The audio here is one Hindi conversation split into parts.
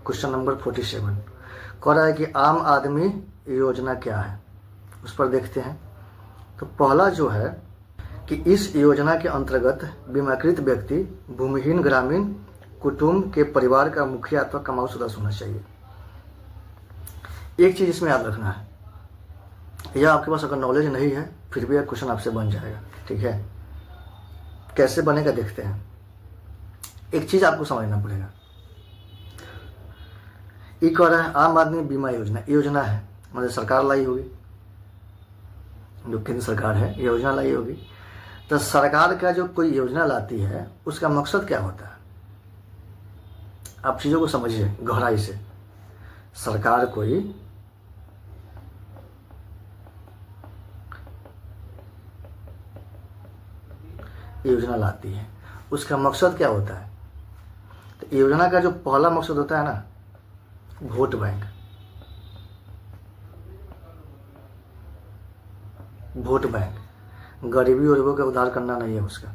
क्वेश्चन नंबर 47 कह रहा है कि आम आदमी योजना क्या है, उस पर देखते हैं। तो पहला जो है कि इस योजना के अंतर्गत बीमाकृत व्यक्ति भूमिहीन ग्रामीण कुटुंब के परिवार का मुखिया अथवा कमाऊ सदस्य होना चाहिए। एक चीज़ इसमें याद रखना है, यह आपके पास अगर नॉलेज नहीं है फिर भी यह क्वेश्चन आपसे बन जाएगा, ठीक है। कैसे बनेगा देखते हैं। एक चीज़ आपको समझना पड़ेगा, ये कह रहा है आम आदमी बीमा योजना, योजना है मतलब सरकार लाई होगी, जो केंद्र सरकार है योजना लाई होगी। तो सरकार का जो कोई योजना लाती है उसका मकसद क्या होता है, आप चीज़ों को समझिए गहराई से। सरकार कोई योजना लाती है, उसका मकसद क्या होता है। तो योजना का जो पहला मकसद होता है ना, वोट बैंक। वोट बैंक, गरीबी गरीबों का उद्धार करना नहीं है उसका,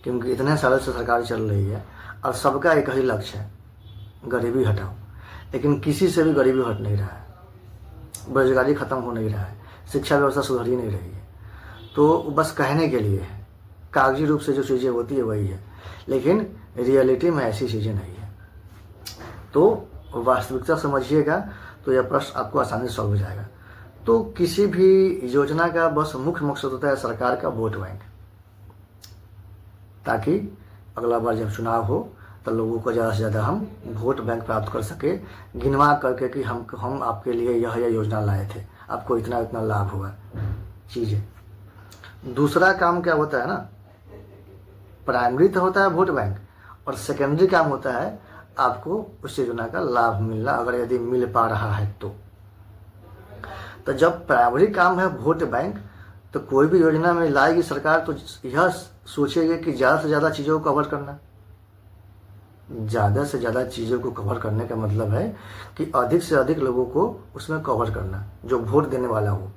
क्योंकि इतने सालों से सरकार चल रही है और सबका एक ही लक्ष्य है, गरीबी हटाओ। लेकिन किसी से भी गरीबी हट नहीं रहा है, बेरोजगारी खत्म हो नहीं रहा है, शिक्षा व्यवस्था सुधर ही नहीं रही है। तो बस कहने के लिए है, कागजी रूप से जो चीज़ें होती है वही है, लेकिन रियलिटी में ऐसी चीज़ें नहीं है। तो वास्तविकता समझिएगा तो यह प्रश्न आपको आसानी से सॉल्व हो जाएगा। तो किसी भी योजना का बस मुख्य मकसद होता है सरकार का वोट बैंक, ताकि अगला बार जब चुनाव हो तो लोगों को ज़्यादा से ज़्यादा हम वोट बैंक प्राप्त कर सके, गिनवा करके कि हम आपके लिए यह योजना लाए थे, आपको इतना इतना लाभ हुआ चीज़ें। दूसरा काम क्या होता है ना, प्राइमरी तो होता है वोट बैंक, और सेकेंडरी काम होता है आपको उस योजना का लाभ मिलना, अगर यदि मिल पा रहा है तो जब प्राइमरी काम है वोट बैंक, तो कोई भी योजना में लाएगी सरकार तो यह सोचेगी कि ज़्यादा से ज़्यादा चीज़ों को कवर करना। ज़्यादा से ज़्यादा चीज़ों को कवर करने का मतलब है कि अधिक से अधिक लोगों को उसमें कवर करना, जो वोट देने वाला हो,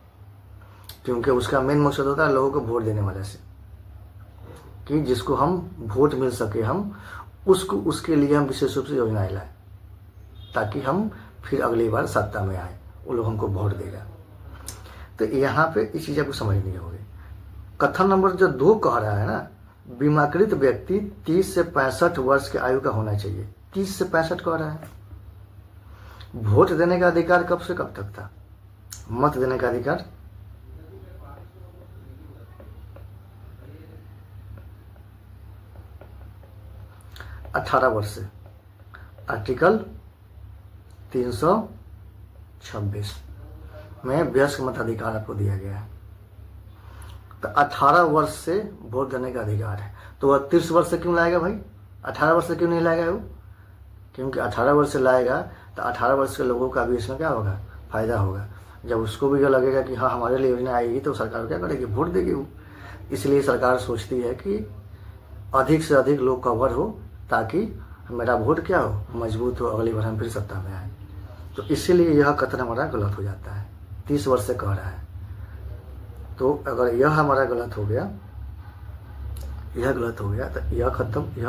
क्योंकि उसका मेन मकसद होता है लोगों को वोट देने वाले से, कि जिसको हम वोट मिल सके, हम उसके लिए हम विशेष रूप से योजनाएं लाएं, ताकि हम फिर अगली बार सत्ता में आए, वो लोग हमको वोट देगा। तो यहाँ पे इस चीज़ को समझनी होगी। कथन नंबर जो 2 कह रहा है ना, बीमाकृत व्यक्ति 30 से 65 वर्ष की आयु का होना चाहिए। 30 से 65 कह रहा है। वोट देने का अधिकार कब से कब तक था, मत देने का अधिकार 18 वर्ष से, आर्टिकल 326 में वयस्क मताधिकार आपको दिया गया है। तो 18 वर्ष से वोट देने का अधिकार है। तो वह 30 वर्ष से क्यों लाएगा भाई, 18 वर्ष से क्यों नहीं लाएगा वो, क्योंकि 18 वर्ष से लाएगा तो 18 वर्ष के लोगों का भी इसमें क्या होगा, फायदा होगा। जब उसको भी यह लगेगा कि हाँ हमारे लिए योजना आएगी, तो सरकार क्या करेगी, वोट देगी वो। इसलिए सरकार सोचती है कि अधिक से अधिक लोग कवर हो, ताकि मेरा वोट क्या हो, मजबूत हो, अगली बार हम फिर सत्ता में आए। तो इसीलिए यह कथन हमारा गलत हो जाता है। 30 वर्ष से कह रहा है, तो अगर यह हमारा गलत हो गया, यह गलत हो गया, तो यह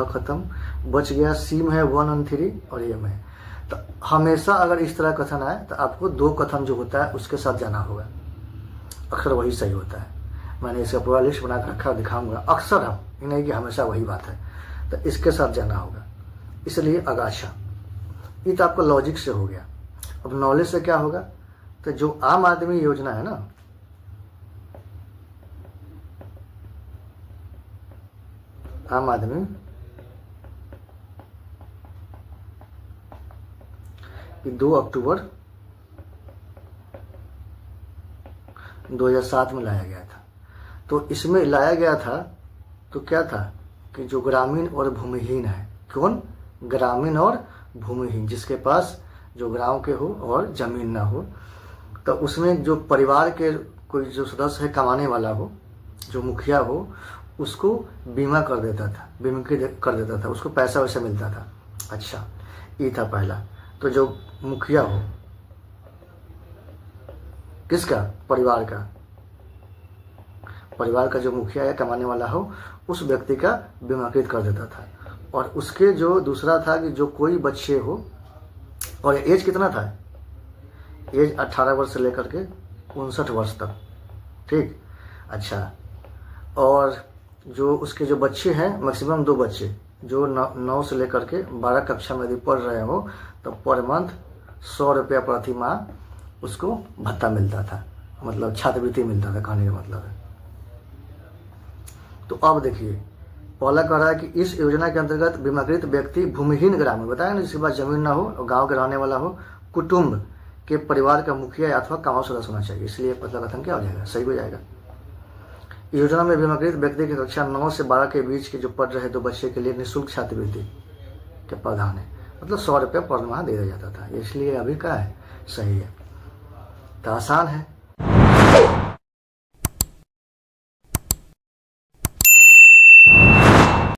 खत्म, बच गया सी में है 1 और 3 और ये में। तो हमेशा अगर इस तरह कथन आए तो आपको 2 कथन जो होता है उसके साथ जाना होगा, अक्सर वही सही होता है। मैंने इसका पूरा लिस्ट बना कर रखा, दिखाऊंगा। अक्सर हम ये नहीं कि हमेशा वही बात है, तो इसके साथ जाना होगा। इसलिए अगाशा, ये तो आपका लॉजिक से हो गया। अब नॉलेज से क्या होगा, तो जो आम आदमी योजना है ना, आम आदमी ये 2 अक्टूबर 2007 में लाया गया था। तो इसमें लाया गया था तो क्या था कि जो ग्रामीण और भूमिहीन है, कौन, ग्रामीण और भूमिहीन, जिसके पास जो गांव के हो और जमीन ना हो, तो उसमें जो परिवार के कोई जो सदस्य है कमाने वाला हो, जो मुखिया हो, उसको बीमा कर देता था, बीमाकृत कर देता था, उसको पैसा वैसा मिलता था। अच्छा, ये था पहला। तो जो मुखिया हो, किसका, परिवार का, परिवार का जो मुखिया या कमाने वाला हो, उस व्यक्ति का बीमाकृत कर देता था। और उसके जो दूसरा था कि जो कोई बच्चे हो और एज कितना था? एज 18 वर्ष से लेकर के 59 वर्ष तक। ठीक, अच्छा। और जो उसके जो बच्चे हैं, मैक्सिमम 2 बच्चे जो 9 से लेकर के 12 कक्षा में यदि पढ़ रहे हो तो पर मंथ 100 रुपया प्रति माह उसको भत्ता मिलता था, मतलब छात्रवृत्ति मिलता था, कहने का मतलब है। तो अब देखिए, पहला कह रहा है कि इस योजना के अंतर्गत बीमाकृत व्यक्ति भूमिहीन ग्रामीण, बताया ना, जिसके पास जमीन ना हो और गाँव के रहने वाला हो, कुटुंब के परिवार का मुखिया अथवा कामों सदस्य होना चाहिए। इसलिए मतलब कथन क्या हो जाएगा? सही हो जाएगा। योजना में बीमाकृत व्यक्ति की कक्षा 9 से 12 के बीच के जो पढ़ रहे 2 बच्चे के लिए निःशुल्क छात्रवृत्ति के प्रावधान है, मतलब 100 रुपया पर माह दिया जाता था। इसलिए अभी क्या है? सही है। तो आसान है।